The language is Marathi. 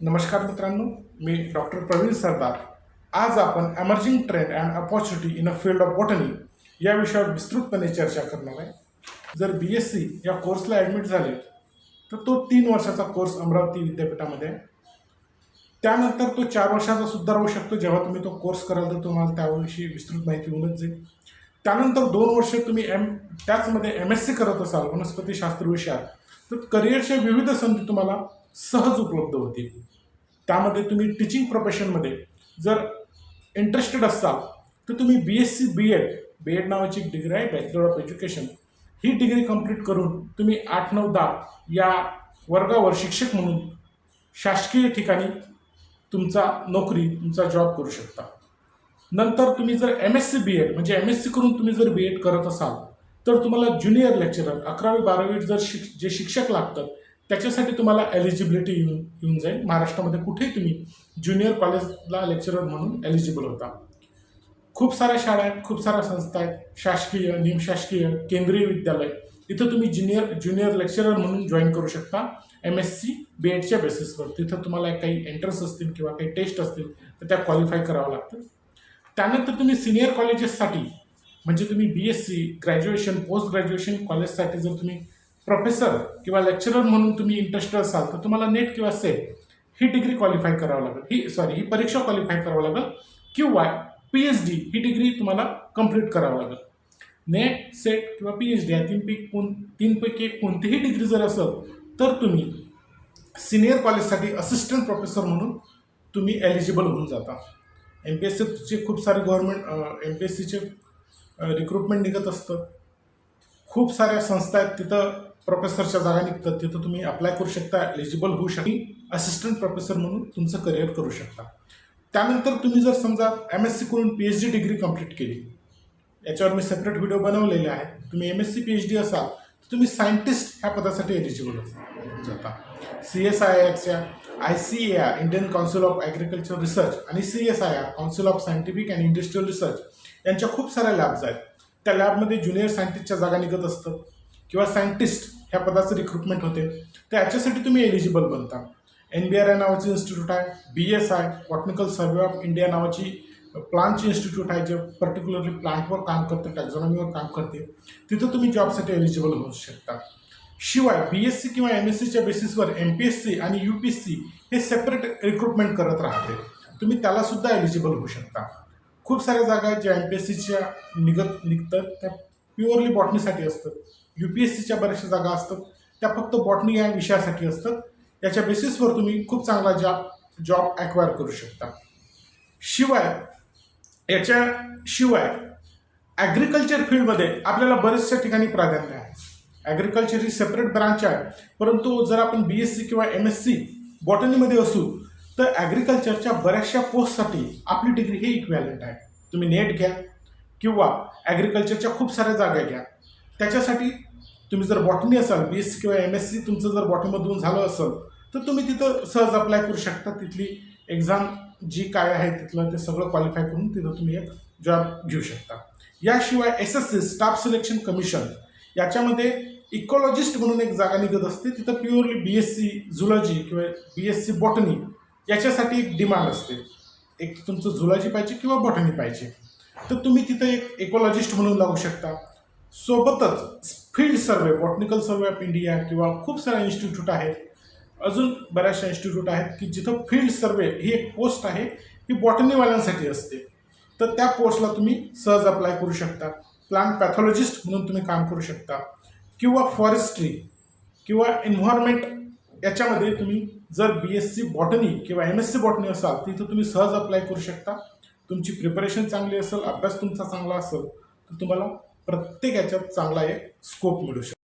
नमस्कार मित्रांनो, मी डॉक्टर प्रवीण सरदार. आज आपण emerging trend and opportunity in a field of botany या विषयावर विस्तृतपणे चर्चा करणार आहे. जर BSc या कोर्सला ॲडमिट झाले तर तो 3 वर्षाचा कोर्स अमरावती विद्यापीठामध्ये आहे. त्यानंतर तो 4 वर्षाचा सुद्धा राहू शकतो. जेव्हा तुम्ही तो कोर्स कराल तर तुम्हाला त्याविषयी विस्तृत माहिती होऊनच जाईल. त्यानंतर 2 वर्ष तुम्ही त्याचमध्ये MSc करत असाल वनस्पतीशास्त्र विषयात, तर करिअरच्या विविध संधी तुम्हाला सहज उपलब्ध होतील. त्यामध्ये तुम्ही टीचिंग प्रोफेशनमध्ये जर इंटरेस्टेड असाल तर तुम्ही BSc B.Ed नावाची एक डिग्री आहे, bachelor of education. He degree complete करून तुम्ही 8, 9, 10 या वर्गावर शिक्षक म्हणून शासकीय ठिकाणी तुमचा जॉब करू शकता. नंतर तुम्ही जर MSc B.Ed म्हणजे MSc करून तुम्ही जर B.Ed करत असाल तर तुम्हाला ज्युनियर लेक्चरर 11वी 12वी जर जे शिक्षक लागतात त्याच्यासाठी तुम्हाला एलिजिबिलिटी येऊन जाईल. महाराष्ट्रामध्ये कुठेही तुम्ही ज्युनियर कॉलेजला लेक्चरर म्हणून एलिजिबल होता. खूप साऱ्या शाळा आहेत, खूप साऱ्या संस्था आहेत, शासकीय, निमशासकीय, केंद्रीय विद्यालय. इथं तुम्ही ज्युनियर लेक्चरर म्हणून जॉईन करू शकता MSc B.Edच्या बेसिसवर. तिथं तुम्हाला काही एंट्रन्स असतील किंवा काही टेस्ट असतील तर त्या क्वालिफाय करावं लागतं. त्यानंतर तुम्ही सिनियर कॉलेजेससाठी म्हणजे तुम्ही BSc ग्रॅज्युएशन, पोस्ट ग्रॅज्युएशन कॉलेजसाठी जर तुम्ही प्रोफेसर किंवा लेक्चरर म्हणून तुम्ही इंटरेस्टेड असाल तर तुम्हाला नेट किंवा सेट ही डिग्री क्वालिफाय करावं लागेल. ही परीक्षा क्वालिफाय करावं लागेल किंवा PhD ही डिग्री तुम्हाला कंप्लीट करावं लागेल. नेट, सेट किंवा PhD या तीनपैकी कोणतीही डिग्री जर असेल तर तुम्ही सिनियर कॉलेजसाठी असिस्टंट प्रोफेसर म्हणून तुम्ही एलिजिबल होऊन जाता. MPSCचे खूप सारे MPSCचे रिक्रुटमेंट निघत असतं. खूप साऱ्या संस्था आहेत, तिथं प्रोफेसरच्या जागा निघतात, तिथं तुम्ही अप्लाय करू शकता, एलिजिबल होऊ शकता, असिस्टंट प्रोफेसर म्हणून तुमचं करिअर करू शकता. त्यानंतर तुम्ही जर समजा MSc करून PhD डिग्री कंप्लीट केली, याच्यावर मी सेपरेट व्हिडिओ बनवलेले आहे. तुम्ही MSc PhD असाल तर तुम्ही सायंटिस्ट ह्या पदासाठी एलिजिबल होऊन जाता. CSIRच्या ICAR Indian council of agriculture research आणि CSIR council of scientific and industrial research यांच्या खूप साऱ्या लॅब्स आहेत. त्या लॅबमध्ये ज्युनियर सायंटिस्टच्या जागा निघत असतात किंवा सायंटिस्ट ह्या पदाचं रिक्रुटमेंट होते. तर याच्यासाठी तुम्ही एलिजिबल बनता. NBRI नावाचं इन्स्टिट्यूट आहे, BSI botanical survey of India नावाची प्लांटची इन्स्टिट्यूट आहे, जे पर्टिक्युलरली प्लांटवर काम करते, टॅक्झॉनॉमीवर काम करते. तिथं तुम्ही जॉबसाठी एलिजिबल होऊ शकता. शिवाय BSc किंवा MScच्या बेसिसवर MPSC आणि UPSC हे सेपरेट रिक्रुटमेंट करत राहते. तुम्ही त्यालासुद्धा एलिजिबल होऊ शकता. खूप साऱ्या जागा आहेत ज्या MPSCच्या निघतात त्या प्युअरली बॉटनीसाठी असतात. UPSCच्या बऱ्याचशा जागा असतात त्या फक्त बॉटनी या विषयासाठी असतात. याच्या बेसिसवर तुम्ही खूप चांगला जॉब ॲक्वायर करू शकता. याच्याशिवाय ॲग्रिकल्चर फील्डमध्ये आपल्याला बरेचशा ठिकाणी प्राधान्य आहे. ॲग्रिकल्चर ही सेपरेट ब्रांच आहे, परंतु जर आपण BSc किंवा MSc बॉटनीमध्ये असू तर ॲग्रिकल्चरच्या बऱ्याचशा पोस्टसाठी आपली डिग्री ही इक्वॅलंट आहे. तुम्ही नेट घ्या किंवा ॲग्रिकल्चरच्या खूप साऱ्या जागा घ्या. त्याच्यासाठी तुम्ही जर बॉटनी असाल, BSc किंवा MSc तुमचं जर बॉटनीमधून झालं असेल तर तुम्ही तिथं सहज अप्लाय करू शकता. तिथली एक्झाम जी काय आहे तिथलं ते सगळं क्वालिफाय करून तिथं तुम्ही एक जॉब घेऊ शकता. याशिवाय SSC स्टाफ सिलेक्शन कमिशन याच्यामध्ये इकॉलॉजिस्ट म्हणून एक जागा निघत असते. तिथं प्युअरली BSc झुलॉजी किंवा BSc बॉटनी याच्यासाठी एक डिमांड असते. एक तुमचं झुलॉजी पाहिजे किंवा बॉटनी पाहिजे तर तुम्ही तिथं एक इकॉलॉजिस्ट म्हणून लागू शकता. सोबतच field survey, botanical survey of India किंवा खूप सारे इन्स्टिट्यूट आहेत, अजून बऱ्याचशा इन्स्टिट्यूट आहेत की जिथं फील्ड सर्वे ही एक पोस्ट आहे, ही बॉटनीवाल्यांसाठी असते. तर त्या पोस्टला तुम्ही सहज अप्लाय करू शकता. प्लांट पॅथॉलॉजिस्ट म्हणून तुम्ही काम करू शकता किंवा फॉरेस्ट्री किंवा एन्व्हायरमेंट याच्यामध्ये तुम्ही जर BSc बॉटनी किंवा MSc बॉटनी असाल तिथं तुम्ही सहज अप्लाय करू शकता. तुमची प्रिपरेशन चांगली असेल, अभ्यास तुमचा चांगला असेल तर तुम्हाला प्रत्येक याच्यात चांगला एक स्कोप मिळू शकतो.